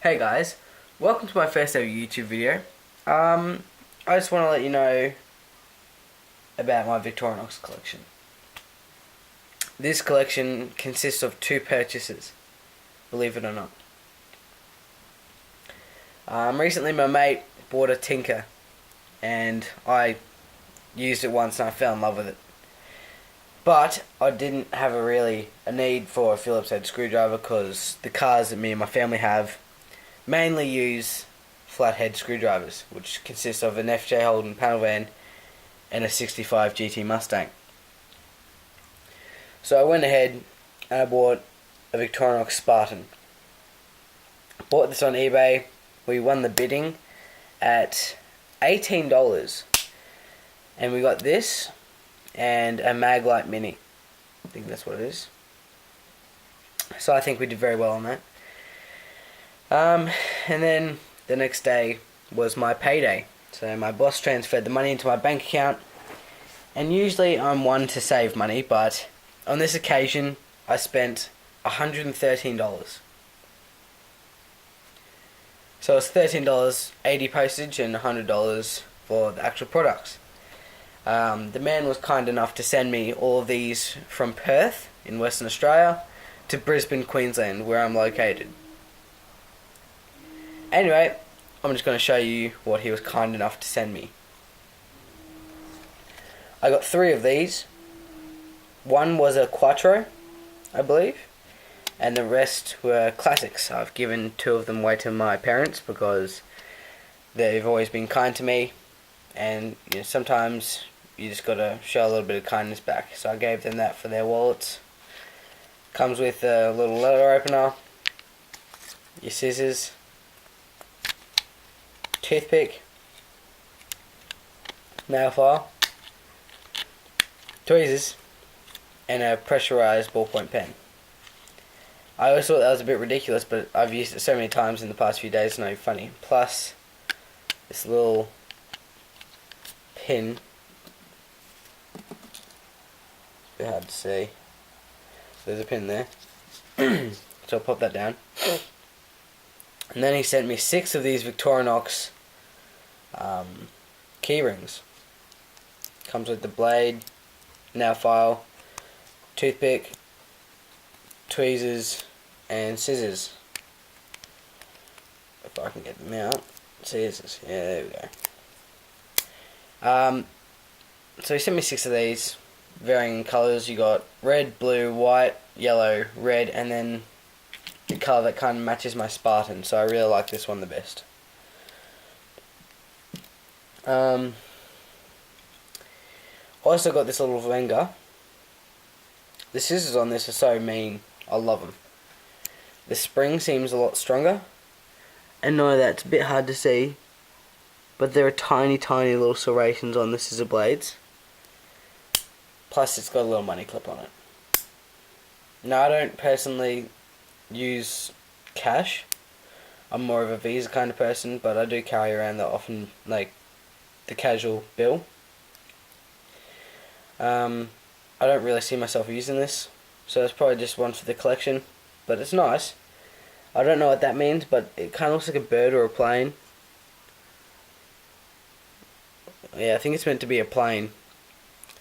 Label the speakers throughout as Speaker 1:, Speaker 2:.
Speaker 1: Hey guys, welcome to my first ever YouTube video. I just want to let you know about my Victorinox collection. This collection consists of two purchases, believe it or not. Recently my mate bought a Tinker and I used it once and I fell in love with it. But I didn't have a need for a Phillips head screwdriver because the cars that me and my family have mainly use flathead screwdrivers, which consists of an FJ Holden panel van and a 65 GT Mustang. So I went ahead and I bought a Victorinox Spartan. Bought this on eBay. We won the bidding at $18, and we got this and a Maglite Mini. I think that's what it is. So I think we did very well on that. And then the next day was my payday. So my boss transferred the money into my bank account. And usually I'm one to save money, but on this occasion I spent $113. So it's $13.80 postage and $100 for the actual products. The man was kind enough to send me all of these from Perth in Western Australia to Brisbane, Queensland, where I'm located. Anyway, I'm just going to show you what he was kind enough to send me. I got 3 of these. One was a Quattro, I believe, and the rest were classics. I've given 2 of them away to my parents because they've always been kind to me, and sometimes you just got to show a little bit of kindness back. So I gave them that for their wallets. Comes with a little letter opener, your scissors, toothpick, nail file, tweezers, and a pressurized ballpoint pen. I always thought that was a bit ridiculous, but I've used it so many times in the past few days, it's not even funny. Plus, this little pin, it's a bit hard to see. There's a pin there, so I'll pop that down. And then he sent me 6 of these Victorinox key rings. Comes with the blade, nail file, toothpick, tweezers, and scissors. If I can get them out. Scissors. Yeah, there we go. So he sent me 6 of these, varying colours. You got red, blue, white, yellow, red, and then the colour that kind of matches my Spartan, so I really like this one the best. Also got this little Venga. The scissors on this are so mean. I love them. The spring seems a lot stronger. And no, that's a bit hard to see, but there are tiny little serrations on the scissor blades. Plus it's got a little money clip on it. Now I don't personally use cash. I'm more of a Visa kind of person, but I do carry around the often, like, the casual bill. I don't really see myself using this, so it's probably just one for the collection, but it's nice. I don't know what that means, but it kind of looks like a bird or a plane. Yeah, I think it's meant to be a plane,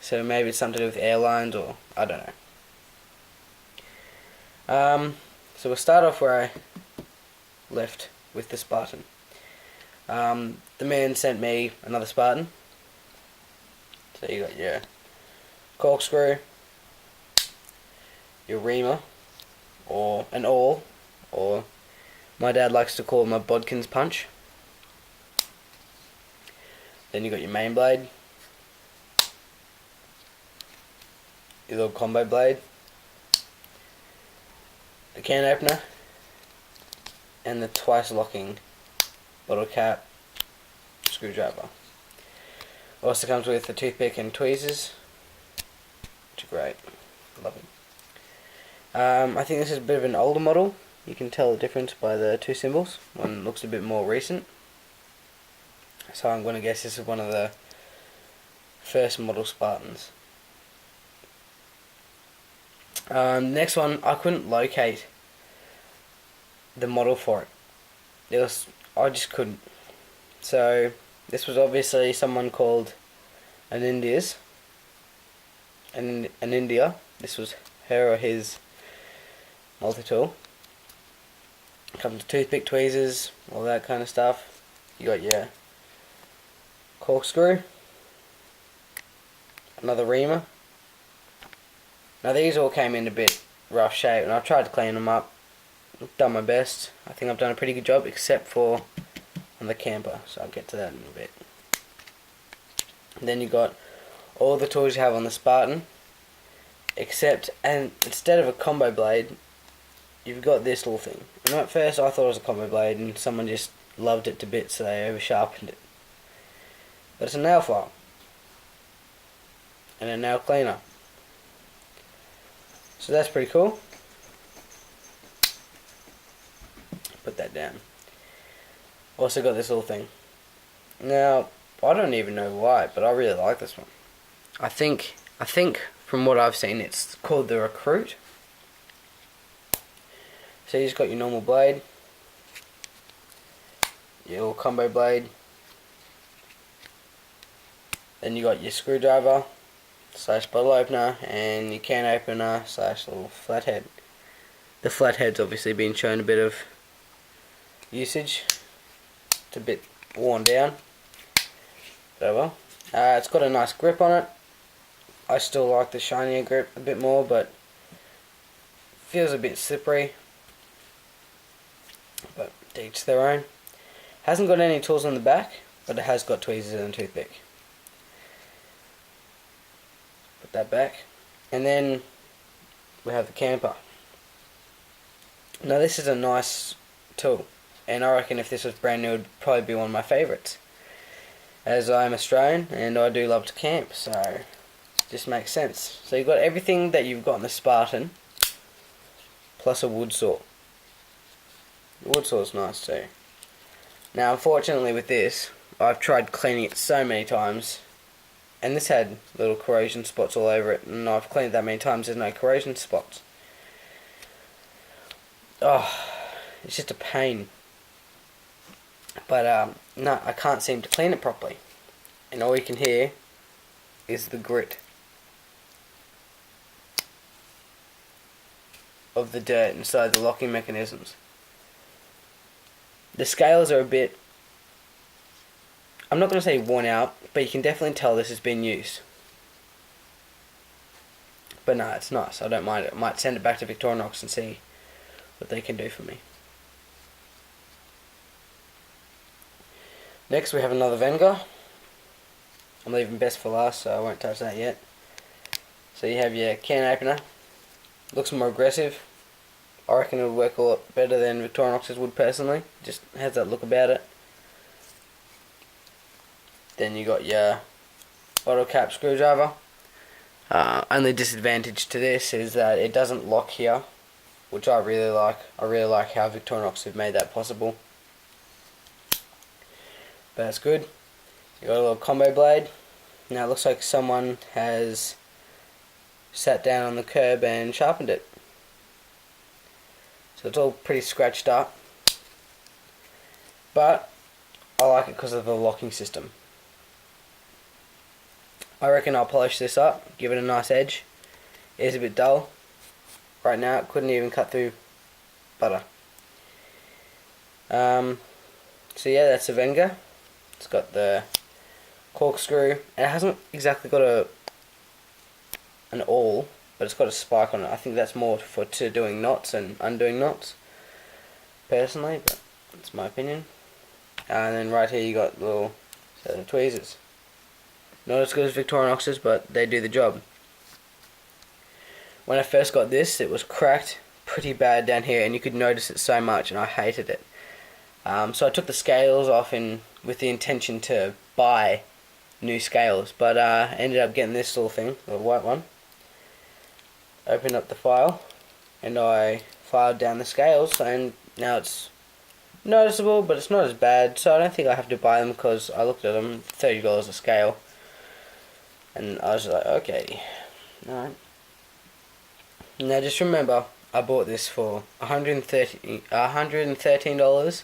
Speaker 1: so maybe it's something to do with airlines, or I don't know. So we'll start off where I left with the Spartan. The man sent me another Spartan. So you got your corkscrew, your reamer, or an awl, or my dad likes to call it my bodkin's punch. Then you got your main blade, your little combo blade, the can opener, and the twice locking bottle cap screwdriver. Also comes with the toothpick and tweezers, which are great. Love them. I think this is a bit of an older model. You can tell the difference by the 2 symbols. One looks a bit more recent. So I'm going to guess this is one of the first model Spartans. Next one, I couldn't locate the model for it. I just couldn't. So this was obviously someone called an India's, an India. This was her or his multi-tool. Comes to toothpick, tweezers, all that kind of stuff. You got your corkscrew, another reamer. Now these all came in a bit rough shape, and I've tried to clean them up. I've done my best. I think I've done a pretty good job, except for on the camper, so I'll get to that in a bit. And then you got all the tools you have on the Spartan, except, and instead of a combo blade, you've got this little thing. And at first I thought it was a combo blade, and someone just loved it to bits, so they over sharpened it. But it's a nail file and a nail cleaner, so that's pretty cool. Put that down. Also got this little thing. Now I don't even know why, but I really like this one. I think from what I've seen, it's called the Recruit. So you just got your normal blade, your little combo blade, then you got your screwdriver slash bottle opener and your can opener slash little flathead. The flathead's obviously been shown a bit of usage. It's a bit worn down. So well, it's got a nice grip on it. I still like the shinier grip a bit more, but feels a bit slippery. But to each their own. Hasn't got any tools on the back, but it has got tweezers and a toothpick. Put that back. And then we have the camper. Now this is a nice tool, and I reckon if this was brand new, it would probably be one of my favourites. As I'm Australian and I do love to camp, so it just makes sense. So you've got everything that you've got in the Spartan, plus a wood saw. The wood saw is nice too. Now unfortunately with this, I've tried cleaning it so many times, and this had little corrosion spots all over it, and I've cleaned it that many times, there's no corrosion spots. Oh, it's just a pain. But no, I can't seem to clean it properly, and all you can hear is the grit of the dirt inside the locking mechanisms. The scales are a bit, I'm not going to say worn out, but you can definitely tell this has been used. But no, it's nice, I don't mind it. I might send it back to Victorinox and see what they can do for me. Next we have another Venga. I'm leaving best for last, so I won't touch that yet. So you have your can opener. Looks more aggressive. I reckon it would work a lot better than Victorinox's would personally. Just has that look about it. Then you got your bottle cap screwdriver. Only disadvantage to this is that it doesn't lock here, which I really like. I really like how Victorinox have made that possible. But that's good. You got a little combo blade. Now it looks like someone has sat down on the curb and sharpened it. So it's all pretty scratched up. But I like it because of the locking system. I reckon I'll polish this up, give it a nice edge. It is a bit dull. Right now it couldn't even cut through butter. So yeah, that's a Venga. It's got the corkscrew, and it hasn't exactly got an awl, but it's got a spike on it. I think that's more for doing knots and undoing knots, personally, but that's my opinion. And then right here you got little set of tweezers. Not as good as Victorinox's, but they do the job. When I first got this, it was cracked pretty bad down here, and you could notice it so much, and I hated it. So I took the scales off with the intention to buy new scales, but ended up getting this little thing, the white one. Opened up the file, and I filed down the scales, and now it's noticeable, but it's not as bad, so I don't think I have to buy them, because I looked at them, $30 a scale, and I was like, okay, alright. Now just remember, I bought this for $113,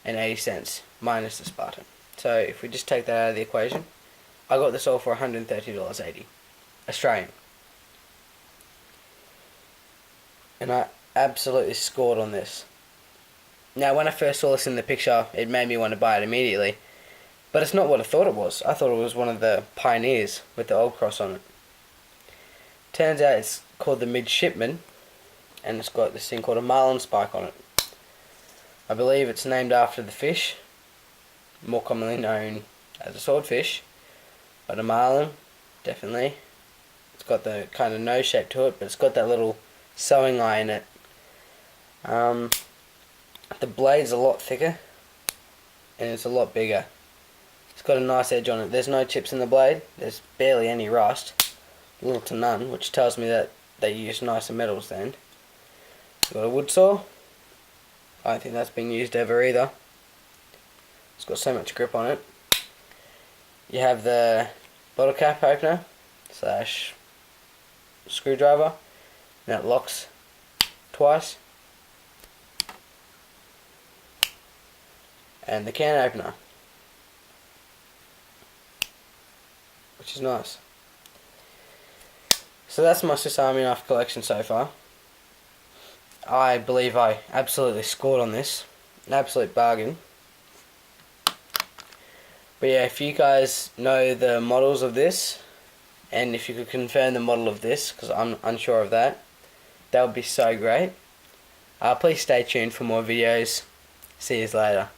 Speaker 1: minus the Spartan. So if we just take that out of the equation, I got this all for $130.80 Australian. And I absolutely scored on this. Now when I first saw this in the picture, it made me want to buy it immediately. But it's not what I thought it was. I thought it was one of the Pioneers with the old cross on it. Turns out it's called the Midshipman, and it's got this thing called a marlin spike on it. I believe it's named after the fish, more commonly known as a swordfish, but a marlin, definitely. It's got the kind of nose shape to it, but it's got that little sewing eye in it. The blade's a lot thicker, and it's a lot bigger. It's got a nice edge on it. There's no chips in the blade, there's barely any rust, little to none, which tells me that they use nicer metals then. It's got a wood saw. I don't think that's been used ever either. It's got so much grip on it. You have the bottle cap opener slash screwdriver, and it locks twice. And the can opener, which is nice. So that's my Swiss Army knife collection so far. I believe I absolutely scored on this. An absolute bargain. But yeah, if you guys know the models of this, and if you could confirm the model of this, because I'm unsure of that, that would be so great. Please stay tuned for more videos. See you later.